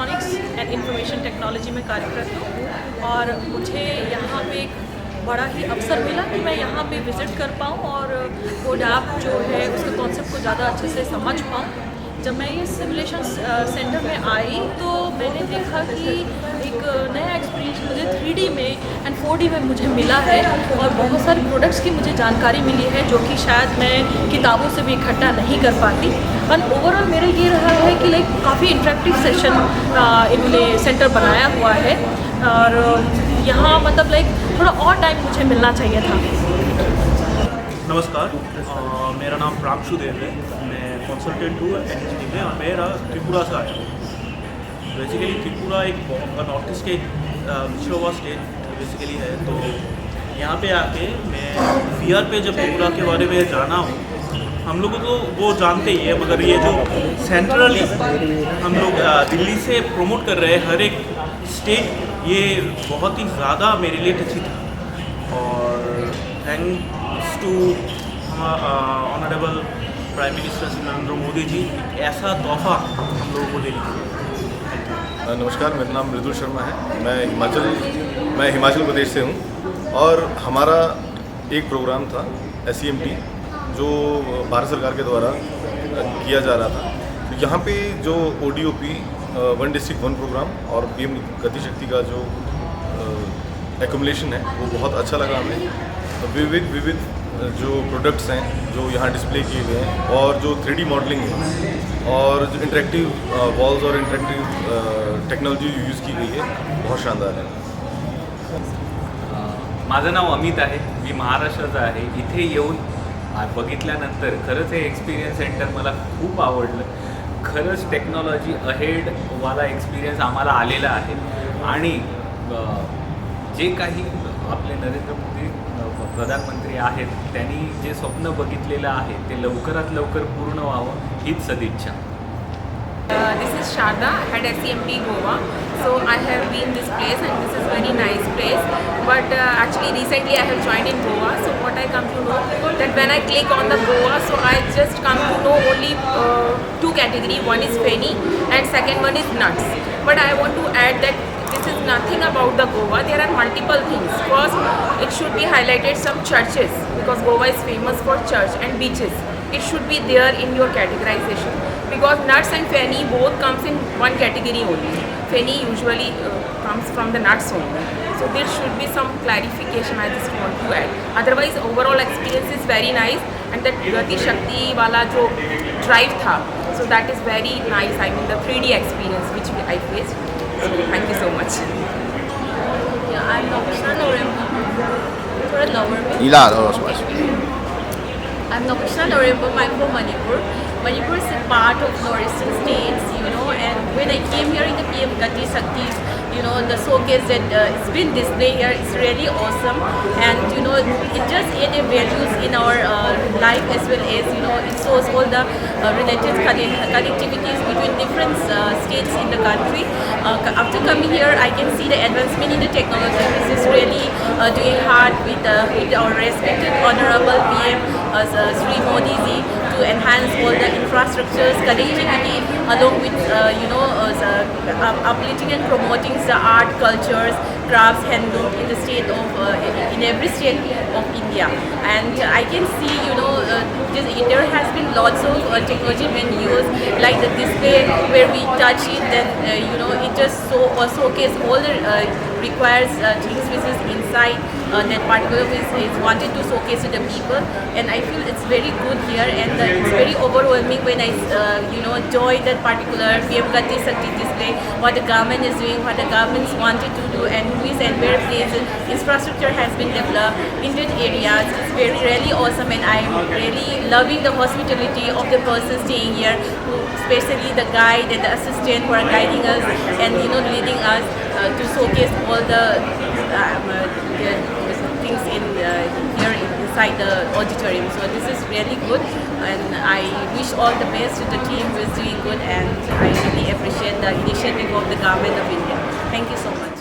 Electronics and information technology में कार्यरत हूँ और मुझे यहाँ पे एक बड़ा ही अवसर मिला कि मैं यहाँ पे विज़िट कर पाऊँ और कोड ऐप जो है उसके कॉन्सेप्ट को ज़्यादा अच्छे से समझ पाऊँ। जब मैं ये सिमुलेशन सेंटर में आई तो मैंने देखा कि एक नया एक्सपीरियंस मुझे 3D में एंड 4D में मुझे मिला है और बहुत सारे प्रोडक्ट्स की मुझे जानकारी मिली है जो कि शायद मैं किताबों से भी इकट्ठा नहीं कर पाती। और ओवरऑल मेरा ये रहा है कि लाइक काफ़ी इंटरेक्टिव सेशन इन्होंने सेंटर बनाया हुआ है और यहाँ मतलब लाइक थोड़ा और टाइम मुझे मिलना चाहिए था। नमस्कार, मेरा नाम प्रांशु देव है। मैं कंसल्टेंट हूँ एनजीटी में और मेरा त्रिपुरा से आया हूँ। बेसिकली त्रिपुरा एक नॉर्थ ईस्ट के पिछड़ा हुआ स्टेट बेसिकली है, तो यहाँ पे आके मैं VR पे जब त्रिपुरा के बारे में जाना हूँ, हम लोग तो वो जानते ही है, मगर ये जो सेंट्रली हम लोग दिल्ली से प्रमोट कर रहे हैं हर एक स्टेट, ये बहुत ही ज़्यादा मेरे लिए टची था। और thanks to honourable prime minister Shri Narendra Modi ji, ऐसा तोहफा हम लोगों को दे दिया। नमस्कार, मेरा नाम मृदुल शर्मा है। मैं हिमाचल प्रदेश से हूँ और हमारा एक प्रोग्राम था SEMT जो भारत सरकार के द्वारा किया जा रहा था। तो यहाँ पे जो ODOP one district one program और PM गति शक्ति का जो एक्यूमुलेशन है वो बहुत अच्छा लगा हमें। विविध जो प्रोडक्ट्स हैं जो यहाँ डिस्प्ले किए गए हैं और जो 3D मॉडलिंग है और जो इंटरेक्टिव वॉल्स और इंटरेक्टिव टेक्नॉलॉजी यूज़ की गई है बहुत शानदार है। माझं नाव अमित आहे, मी महाराष्ट्राचा आहे। इथे येऊन बघितल्यानंतर खरंच हे एक्सपिरियन्स सेंटर मला खूप आवडलं। खरंच टेक्नॉलॉजी अहेडवाला एक्सपिरियन्स आम्हाला आलेला आहे आणि जे काही आपले नरेंद्र मोदी प्रधानमंत्री आहेत त्यांनी जे स्वप्न बघितलेलं आहे ते लवकरात लवकर पूर्ण व्हावं हीच सदिच्छा। This is Sharda, head SEMT Goa. So I have been this place and this is very nice place. But actually recently I have joined in Goa. So what I come to know that when I click on the Goa, so I just come to know only two category. One is Feni and second one is nuts. But I want to add that this is nothing about the Goa. There are multiple things. First, it should be highlighted some churches because Goa is famous for church and beaches. It should be there in your categorization because nuts and Feni both comes in one category only. Feni usually comes from the nuts only. So there should be some clarification I just want to add. Otherwise, overall experience is very nice and that Gati Shakti wala jo drive tha, so that is very nice. I mean the 3D experience which I faced. So thank you so much. Yeah, I'm Nokrishna Norembo. For a lover. I'm Nokrishna Norembo. I'm from Manipur. Manipur is a part of northeastern states, you know, and when I came here in the PM Gati Shakti, you know, the showcase that it's been displayed here is really awesome, and you know, it just added values in our life as well as, you know, it shows all the related connectivities between different states in the country. After coming here, I can see the advancement in the technology. This is really doing hard with our respected honorable PM Sri Modi ji to enhance all the infrastructures, connectivity, along with uplifting and promoting the art, cultures, crafts, handloom in the state of in every state of India. And I can see, you know, there has been lots of technology being used, like the display where we touch it, then you know, it just showcase all the requires things which is inside that particular is wanted to showcase to the people, and I feel it's very good here, and it's very overwhelming when I enjoy that particular PM Gati Shakti display, what the government is doing, what the governments wanted to do, and who is and where places infrastructure has been developed in that areas. It's very really awesome, and I'm really loving the hospitality of the person staying here, who, especially the guide and the assistant who are guiding us and, you know, leading us to showcase all the things in here inside the auditorium. So this is really good, and I wish all the best to the team who is doing good, and I really appreciate the initiative of the government of India. Thank you so much.